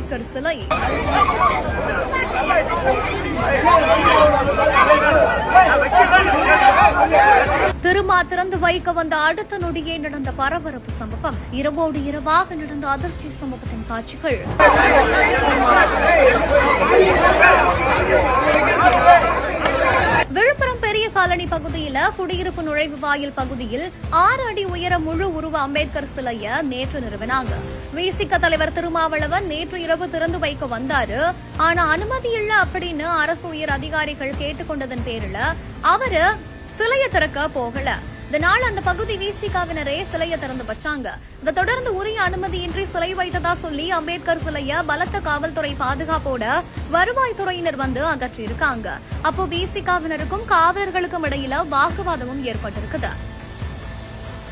அம்பேத்கர் சிலை. திருமா திறந்து வைக்க வந்த அடுத்த நொடியே நடந்த பரபரப்பு சம்பவம். இரவோடு இரவாக நடந்த அதிர்ச்சி சம்பவத்தின் காட்சிகள். விழுப்புரம் பெரிய காலனி பகுதியில குடியிருப்பு நுழைவு வாயில் பகுதியில் 6 அடி உயர முழு உருவ அம்பேத்கர் சிலைய நேற்று நிறுவினாங்க. விசிக தலைவர் திருமாவளவன் நேற்று இரவு திறந்து வைக்க வந்தாரு. ஆனா அனுமதி இல்ல அப்படின்னு அரசு உயர் அதிகாரிகள் கேட்டுக்கொண்டதன் பேரில் அவரு சிலைய திறக்க போகல. இதனால் அந்த பகுதி விசிகாவினரே சிலைய திறந்து வச்சாங்க. இதை தொடர்ந்து உரிய அனுமதியின்றி சிலை வைத்ததா சொல்லி அம்பேத்கர் சிலைய பலத்த காவல்துறை பாதுகாப்போட வருவாய்த்துறையினர் வந்து அகற்றியிருக்காங்க. அப்போ விசிகாவினருக்கும் காவலர்களுக்கும் இடையில வாக்குவாதமும் ஏற்பட்டிருக்குது.